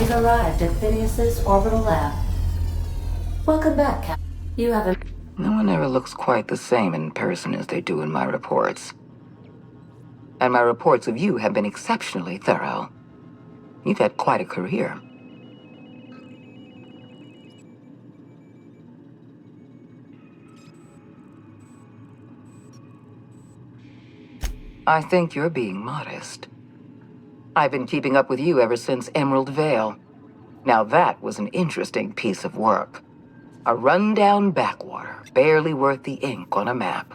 We've arrived at Phineas's orbital lab. Welcome back, Captain. You have a... No one ever looks quite the same in person as they do in my reports. And my reports of you have been exceptionally thorough. You've had quite a career. I think you're being modest. I've been keeping up with you ever since Emerald Vale. Now that was an interesting piece of work. A rundown backwater, barely worth the ink on a map.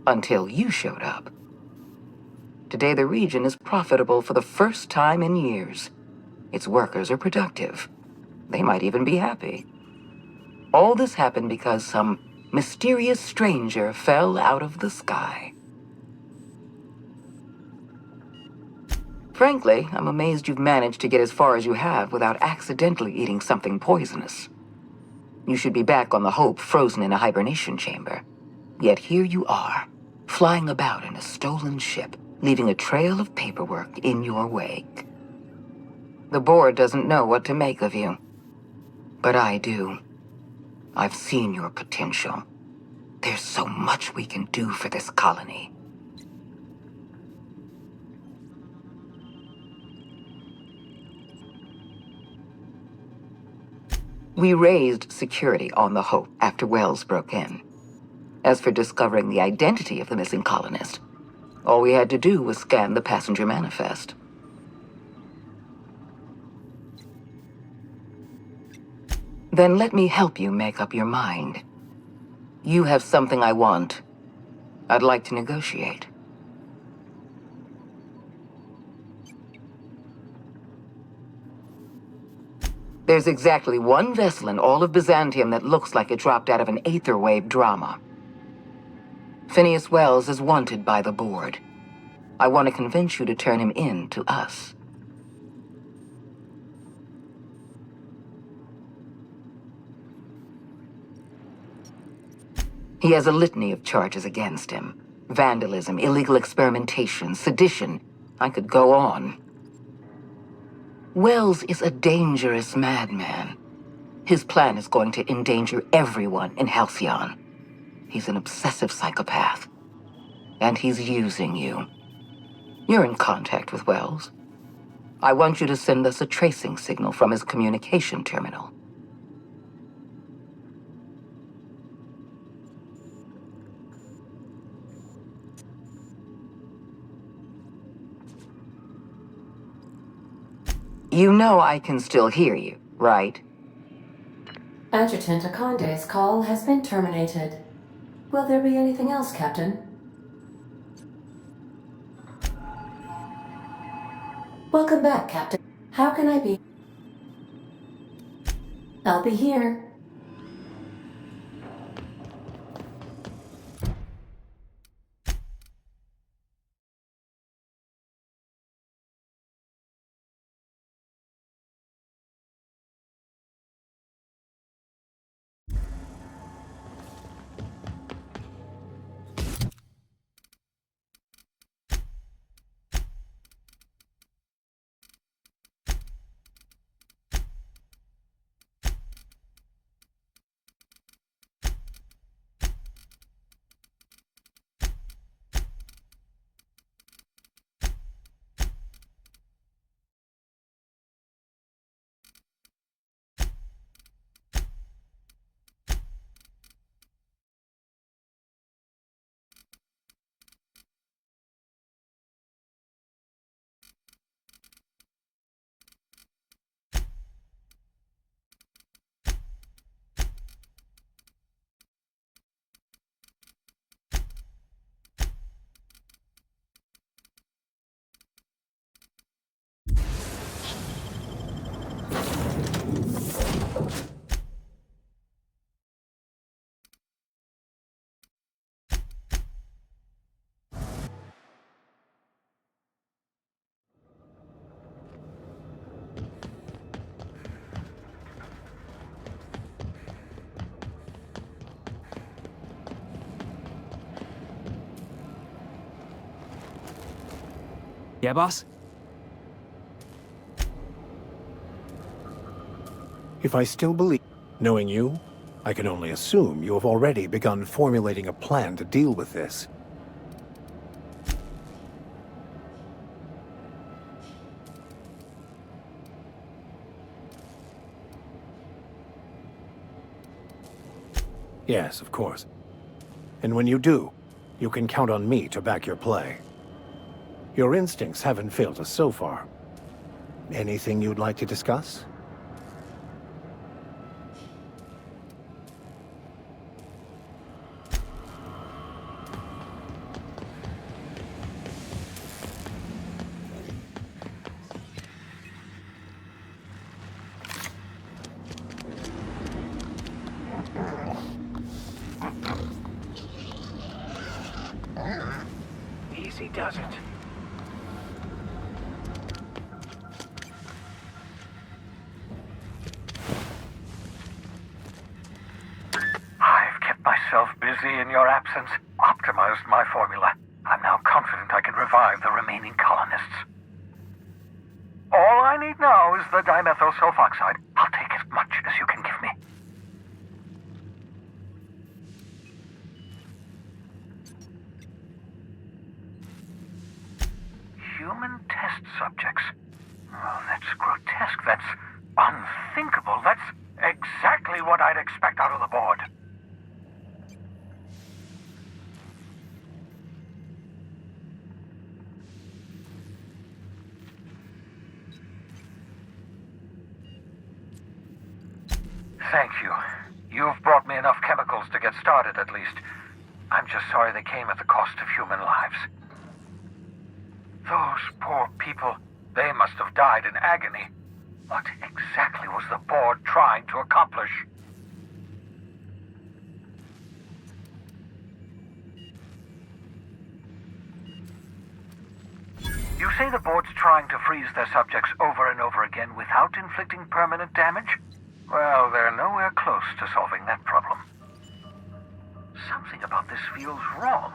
Until you showed up. Today the region is profitable for the first time in years. Its workers are productive. They might even be happy. All this happened because some mysterious stranger fell out of the sky. Frankly, I'm amazed you've managed to get as far as you have without accidentally eating something poisonous. You should be back on the Hope, frozen in a hibernation chamber. Yet here you are, flying about in a stolen ship, leaving a trail of paperwork in your wake. The board doesn't know what to make of you. But I do. I've seen your potential. There's so much we can do for this colony. We raised security on the Hope after Wells broke in. As for discovering the identity of the missing colonist, all we had to do was scan the passenger manifest. Then let me help you make up your mind. You have something I want. I'd like to negotiate. There's exactly one vessel in all of Byzantium that looks like it dropped out of an aetherwave drama. Phineas Wells is wanted by the board. I want to convince you to turn him in to us. He has a litany of charges against him. Vandalism, illegal experimentation, sedition. I could go on. Wells is a dangerous madman. His plan is going to endanger everyone in Halcyon. He's an obsessive psychopath. And he's using you. You're in contact with Wells. I want you to send us a tracing signal from his communication terminal. You know I can still hear you, right? Adjutant Akonde's call has been terminated. Will there be anything else, Captain? Welcome back, Captain. How can I be? I'll be here. Yeah, boss? If I still believe... Knowing you, I can only assume you have already begun formulating a plan to deal with this. Yes, of course. And when you do, you can count on me to back your play. Your instincts haven't failed us so far. Anything you'd like to discuss? Easy does it. I've kept myself busy in your absence, optimized my formula. I'm now confident I can revive the remaining colonists. All I need now is the dimethyl sulfoxide. I'll take as much as you can give me. Human test subjects. Oh, that's grotesque. That's unthinkable. That's exactly what I'd expect out of the board. Thank you. You've brought me enough chemicals to get started, at least. I'm just sorry they came at the cost of human lives. Those poor people, they must have died in agony. What exactly was the board trying to accomplish? You say the board's trying to freeze their subjects over and over again without inflicting permanent damage? Well, they're nowhere close to solving that problem. Something about this feels wrong.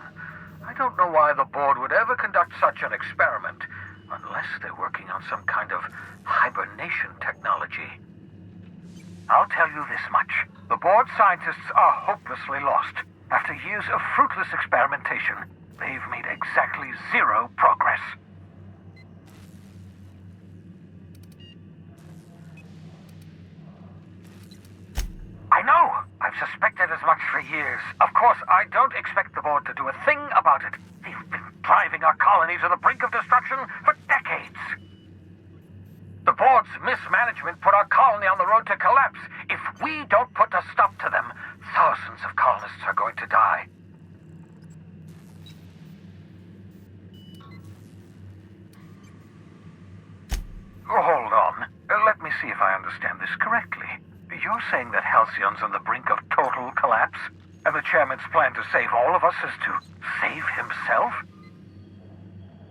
I don't know why the board would ever conduct such an experiment, unless they're working on some kind of hibernation technology. I'll tell you this much. The board scientists are hopelessly lost. After years of fruitless experimentation, they've made exactly zero progress. I know! I've suspected as much for years. Of course, I don't expect the board to do a thing about it. They've been driving our colony to the brink of destruction for decades. The board's mismanagement put our colony on the road to collapse. If we don't put a stop to them, thousands of colonists are going to die. Hold on. Let me see if I understand this correctly. You're saying that Halcyon's on the brink of total collapse? And the chairman's plan to save all of us is to save himself?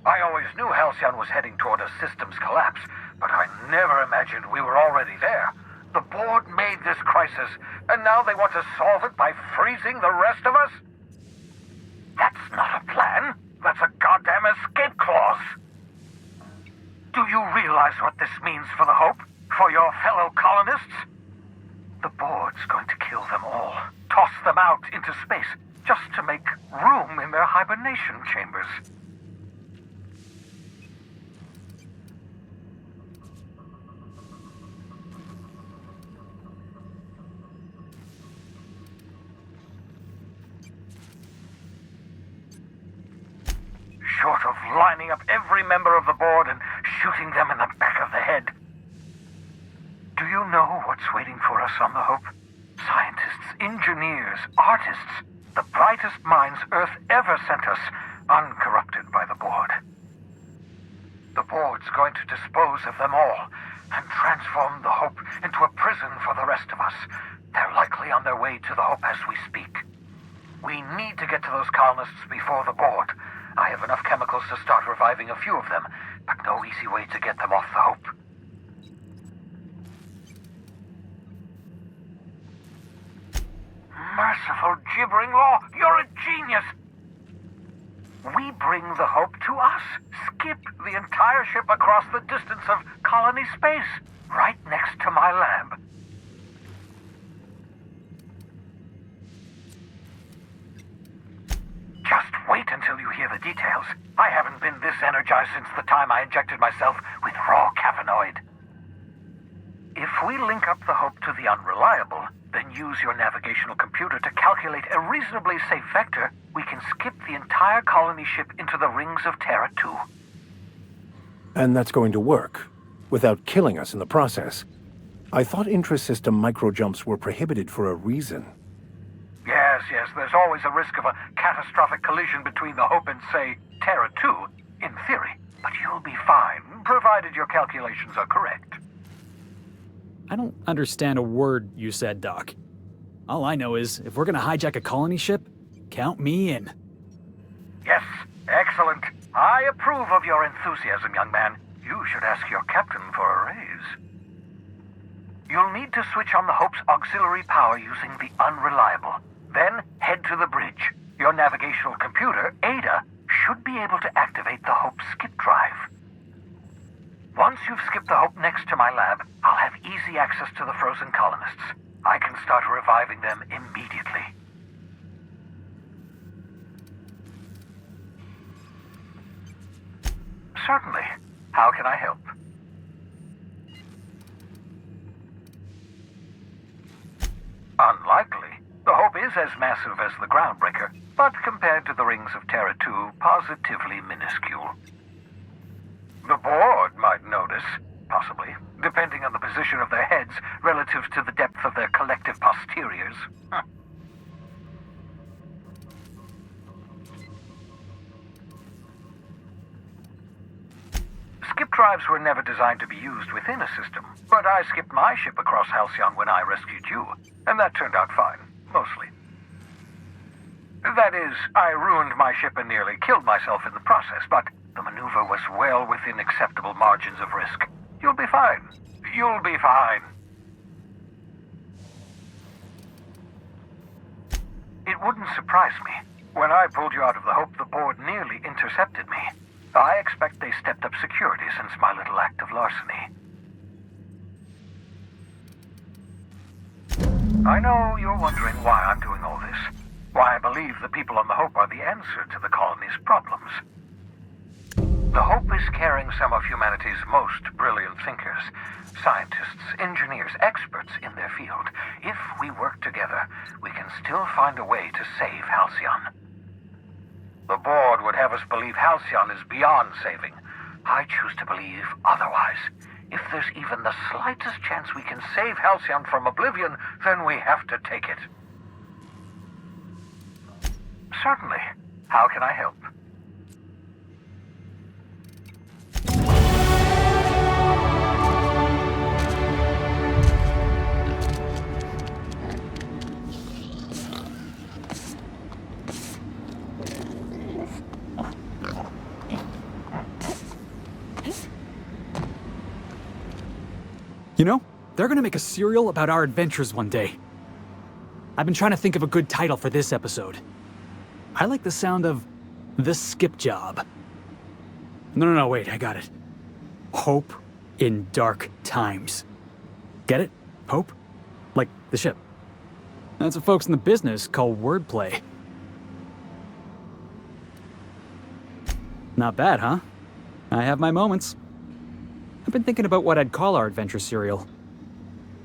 I always knew Halcyon was heading toward a systems collapse, but I never imagined we were already there. The board made this crisis, and now they want to solve it by freezing the rest of us? That's not a plan. That's a goddamn escape clause. Do you realize what this means for the Hope? For your fellow colonists? The board's going to kill them all, toss them out into space, just to make room in their hibernation chambers. Short of lining up every member of the board and shooting them in the back of the head. Do you know what's waiting for us on the Hope? Scientists, engineers, artists, the brightest minds Earth ever sent us, uncorrupted by the board. The board's going to dispose of them all and transform the Hope into a prison for the rest of us. They're likely on their way to the Hope as we speak. We need to get to those colonists before the board. I have enough chemicals to start reviving a few of them, but no easy way to get them off the Hope. Merciful gibbering law, you're a genius! We bring the Hope to us. Skip the entire ship across the distance of colony space, right next to my lab. the details. I haven't been this energized since the time I injected myself with raw caffeinoid. If we link up the Hope to the Unreliable, then use your navigational computer to calculate a reasonably safe vector, we can skip the entire colony ship into the rings of Terra 2. And that's going to work, without killing us in the process. I thought intra-system microjumps were prohibited for a reason. Yes, there's always a risk of a catastrophic collision between the Hope and, say, Terra 2, in theory. But you'll be fine, provided your calculations are correct. I don't understand a word you said, Doc. All I know is, if we're gonna hijack a colony ship, count me in. Yes, excellent. I approve of your enthusiasm, young man. You should ask your captain for a raise. You'll need to switch on the Hope's auxiliary power using the Unreliable. Then head to the bridge. Your navigational computer, Ada, should be able to activate the Hope's skip drive. Once you've skipped the Hope next to my lab, I'll have easy access to the frozen colonists. I can start reviving them immediately. Certainly. How can I help? Unlikely. The Hope is as massive as the Groundbreaker, but compared to the rings of Terra 2, positively minuscule. The board might notice, possibly, depending on the position of their heads relative to the depth of their collective posteriors. Skip drives were never designed to be used within a system, but I skipped my ship across Halcyon when I rescued you, and that turned out fine, mostly. That is, I ruined my ship and nearly killed myself in the process, but the maneuver was well within acceptable margins of risk. You'll be fine. You'll be fine. It wouldn't surprise me. When I pulled you out of the Hope, the board nearly intercepted me. I expect they stepped up security since my little act of larceny. I know you're wondering why I'm doing all this. Why I believe the people on the Hope are the answer to the colony's problems. The Hope is carrying some of humanity's most brilliant thinkers, scientists, engineers, experts in their field. If we work together, we can still find a way to save Halcyon. The board would have us believe Halcyon is beyond saving. I choose to believe otherwise. If there's even the slightest chance we can save Halcyon from oblivion, then we have to take it. Certainly. How can I help? You know, they're gonna make a serial about our adventures one day. I've been trying to think of a good title for this episode. I like the sound of The Skip Job. No, wait, I got it. Hope in Dark Times. Get it? Hope? Like the ship. That's what folks in the business call wordplay. Not bad, huh? I have my moments. I've been thinking about what I'd call our adventure serial.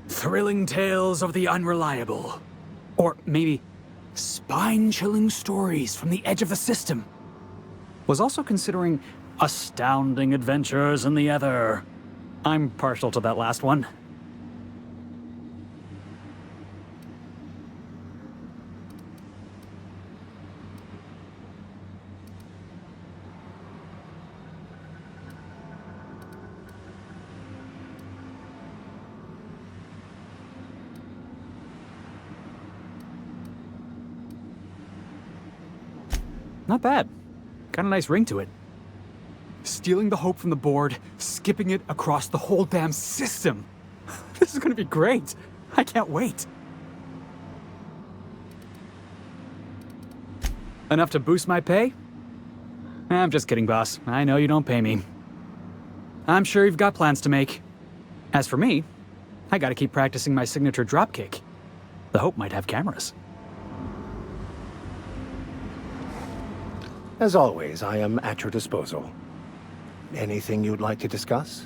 Thrilling Tales of the Unreliable. Or maybe Spine-Chilling Stories from the Edge of the System. Was also considering Astounding Adventures in the Ether. I'm partial to that last one. Not bad. Got a nice ring to it. Stealing the Hope from the board, skipping it across the whole damn system. This is gonna be great. I can't wait. Enough to boost my pay? I'm just kidding, boss. I know you don't pay me. I'm sure you've got plans to make. As for me, I gotta keep practicing my signature dropkick. The Hope might have cameras. As always, I am at your disposal. Anything you'd like to discuss?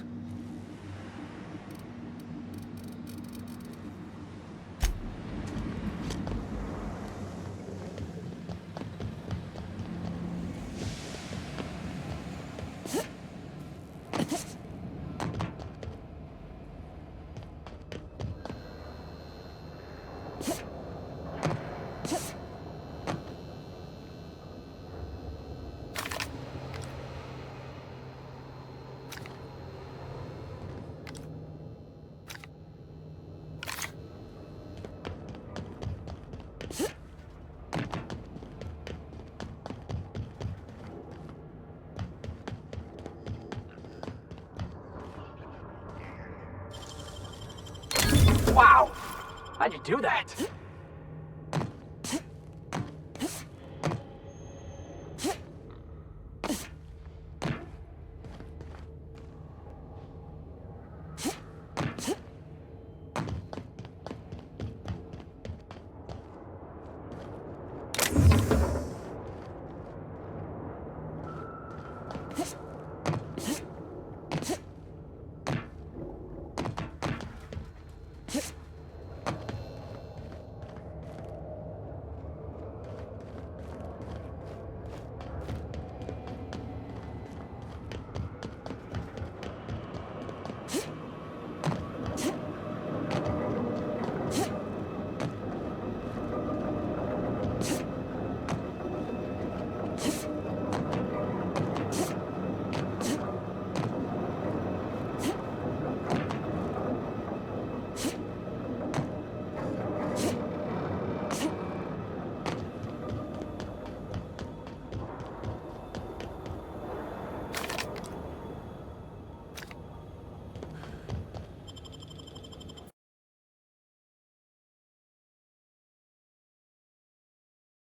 Wow! How'd you do that?